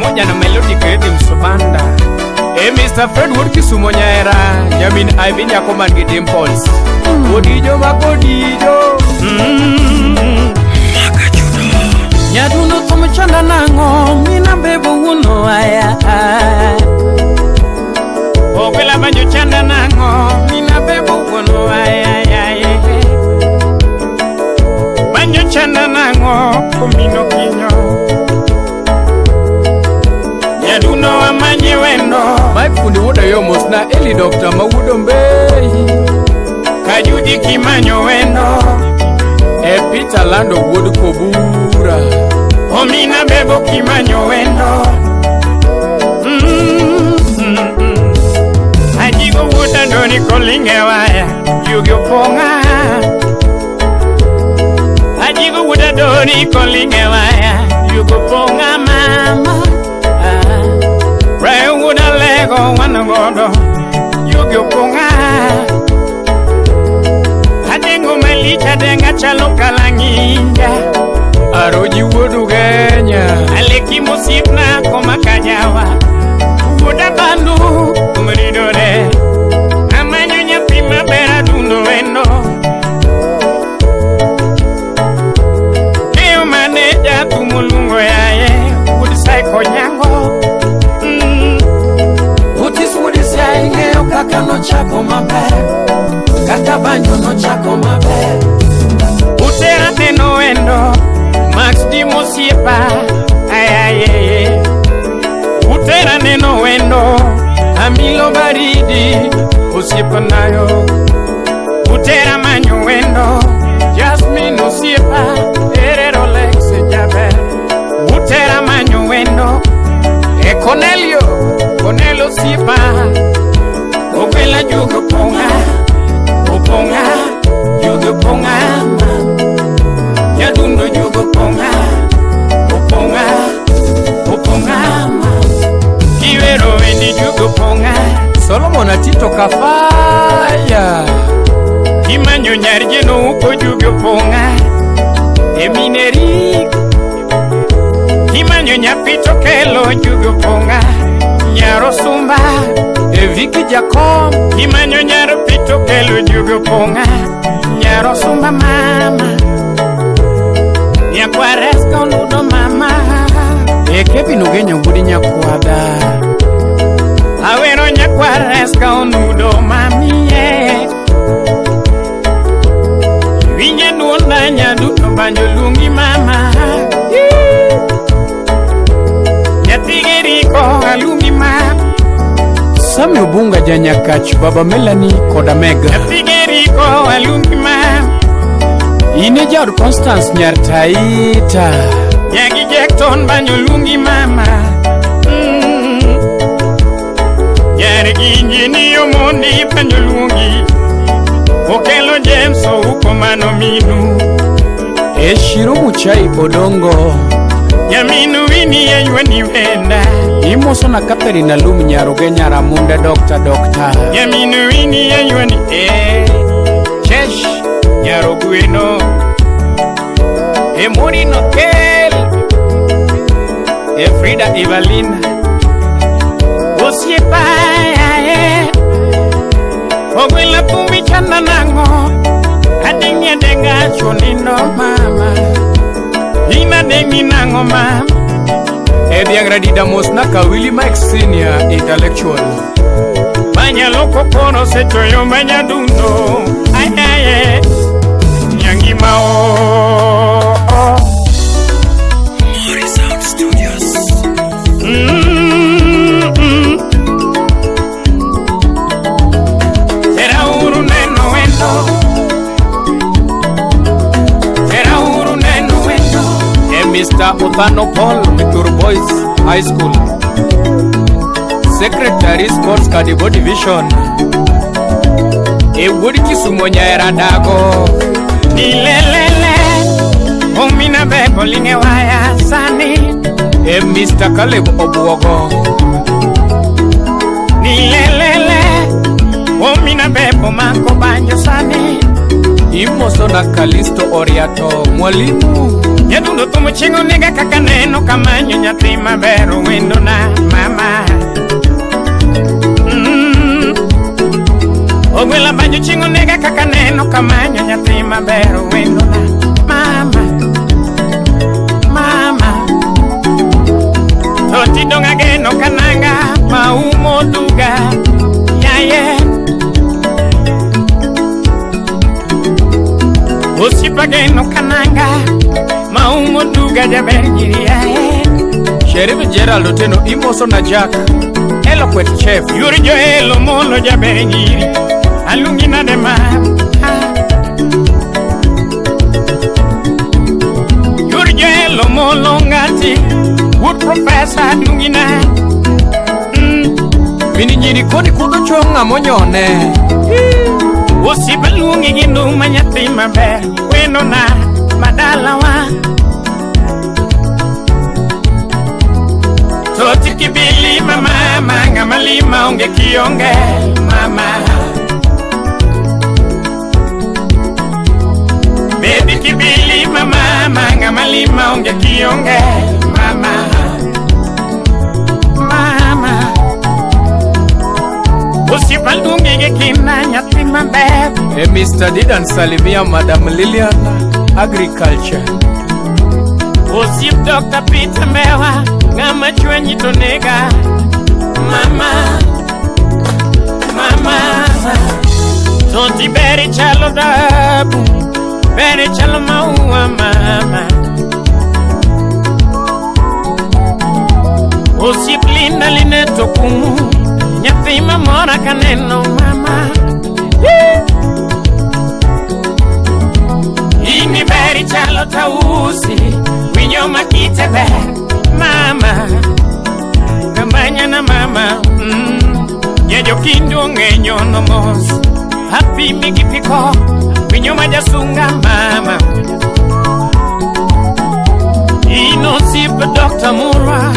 pamoja na Melody Rhythm Subanda. Mr. Fredwood Kisumo Nyaera, Jamin Ivy Nyakoman Dimples. Odijo makodijo. Nyadundo tomochanda nango, mina bebo uno aya. Ogwela banjo chanda nango, mina bebo uno aya. Banjo chanda nango, kumino kinyo. Nyadundo amanye wendo. Mike fundi woda yomos na Eli Dr. Mawudo Mbei. Kajuji kimanyo wendo. Peter Lando Wood Kobura. Omina bebo kimanyo wendo. Ajigo wuta doni kolinge waya Yugyo ponga. Ajigo wuta doni kolinge waya Yugyo ponga mama. Ray wuta lego wanagodo Yugyo ponga. Adengo melicha denga chalo kalanginja. Aroji Wodu Genya. Aleki musipna koma kajawa. Wuda bandu umridore. Amanyo nyapima bera dundo wendo. Keo maneja tumulungo yaye. Udisai konyango. Udis yaye ngeo kaka no chako mabe. Kaka banyo no chako mabe. Utera teno wendo. Max di musiepa. Ayaye. Utera neno wendo. Amilo baridi usiepa nayo. Utera manyo wendo. Jasmine usiepa. Erero lexe jabe. Utera manyo wendo. Cornelio usiepa. Ogwela jugo ponga. Uponga. Jugo ponga. Nyadundo jugo ponga. Uponga. Kiwero wendi jugo ponga. Solomon Atito Kafaya. Kimanyo nyarje no uko jugo ponga. Emineri. Kimanyo nyapito kelo jugo ponga. Nyaro sumba. Eviki Jacob. Kimanyo nyaro pito kelo jugo ponga. Nyaro sumba mama. Nyakwareska unudo mama. Kevin Ugenya Wudi Nyakwada. Awero nyakwareska unudo mami ye. Vinye nuonda nyaduno banjo lungi mama. Nyatigeriko alungi mama. Sami Ubunga Janyakach Baba Melanie Koda Mega. Nyatigeriko alungi mama. Ine Jaud Constance Nyartaita. Nyagi Jackton banjo lungi mama. Nyarigi njini omondi banjo lungi. Okelo James uko mano minu. Eshiru Muchai Odongo. Nyaminu wini ya yuani wenda. Imoso na Catherine Alum Nyaruge Nyaramunda Dr. Nyaminu wini ya yuani Chesh Nyarugueno. Emuri no kel. Frida Evalina. Osiepa Ogwela pumi chanda nango. Adingia denga chonino mama. Ina dengi nango mama. Ediagradida Mosna Kawili Mike Senior Intellectual. Banya loko kono sechoyo banya dundo. Ayaye Nyangi mao. Mori Sound Studios. Será uru neno wendo. Será uru neno wendo. Mr. Othano Paul Mitur Boys High School. Secretary Sports Kadibo Division. Wudi Kisumo Nyaera Dago. Nilelele Omina bebo linge waya sani. Mr. Caleb Obuogo. Nilelele Omina bebo mako banjo sani. Imoso na Kalisto Oriato Mwalimu. Nyadundo tumo chingo nega kaka neno kamanyo nyatima bero wendo Pageno kananga maumo duga jaber jiria Sheriff Gerald Oteno imoso na Jack Eloquent Chef Yurjo elo molo jaber jiri alungina de ma Yurjo elo molo ngati Wood Professor alungina Mini nyiri kodi kudo chonga monyone Usibalungi gindu manyati maber Weno na madalawa Toti kibili mama Manga malima unge kionge mama Baby kibili mama Manga malima unge kionge mama Mama Usibalungi gikina nyati maber Mr. Didan Salimia Madam Lilian Agriculture Usip Dr. Peter Mewa Ngama chwenyi tonega Mama Mama Toti beri chalo dabu Beri chalo maua mama Usip Linda Lineto kumu Nyathima mora kaneno mama Ini beri chalo tausi Winyo makite ber Mama Gambanya na mama Nyejo kindu ngenyo nomos Happy migi piko Winyo majasunga mama Ino sipa Dr. Murwa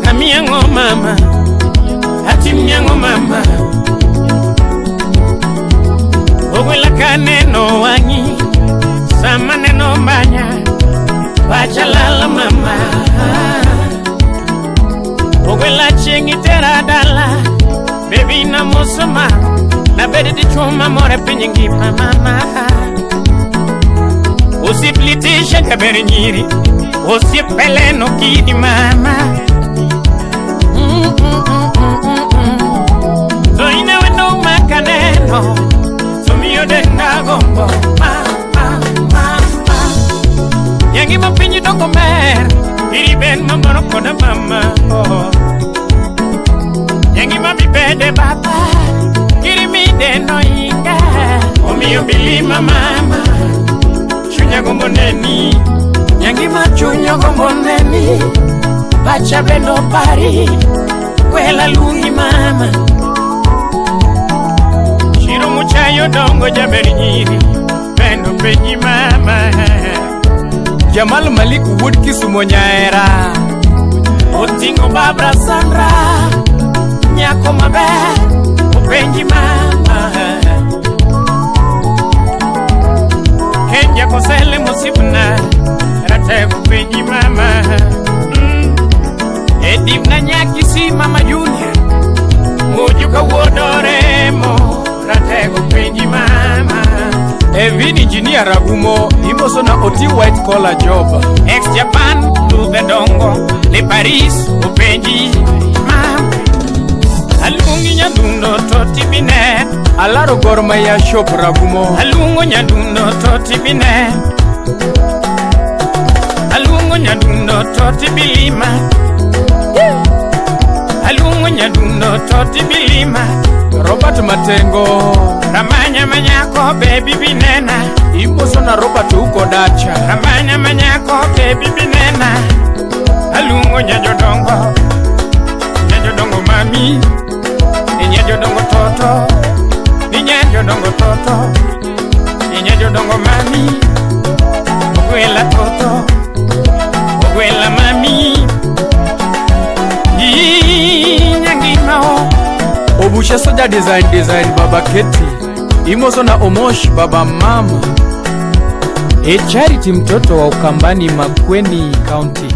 Kamiango mama Hati mnyango mama Ogwela kaneno wangi Sama neno mbanya Bachalala mama Ogwela chengi teradala Baby na musoma Na bedi di chuma more pinyingi mama Usiplitisha kaberi nyiri Usipele no kidi mama So inewe no makaneno So miyo denga gombo Yangi mapinyi doko mer Iri ben mamoro koda mama Yangi mami bede baba Kiri mi deno inga Omiyo bilima mama Chunya gombo neni Yangi machunya gombo neni Bacha bendo pari Kwela lungi mama Shiro muchayo dongo jaberi nyiri Bendo penyi mama Jamal Malik Wood Kisumo Nyaera Otingo Barbara Sandra Nyako mabe Upenji mama Kenja kosele musibna Rate upenji mama Edibna nyaki si mama Junior Mujuka wodoremo Rate upenji mama Evin Engineer Ragumo imoso na Oti White Collar Job Ex-Japan Lube Dongo Le Paris Upenji Mama Alungi nyadundo toti bine Alaro Gorma ya Shop Ragumo Alungo nyadundo toti bine Alungo nyadundo toti bilima Alungo nyadundo toti bilima Robert Matengo Ramanya manyako baby binena imoso na Robert uko Dacha Ramanya manyako baby binena Alungo nyajodongo Nyajodongo mami Nyajodongo toto Nyajodongo toto Nyajodongo mami Ogwela toto Ogwela mami Nyangimao Obusha Soja Design Baba Keti imoso na Omosh Baba Mama Charity mtoto wa Ukambani Makueni County.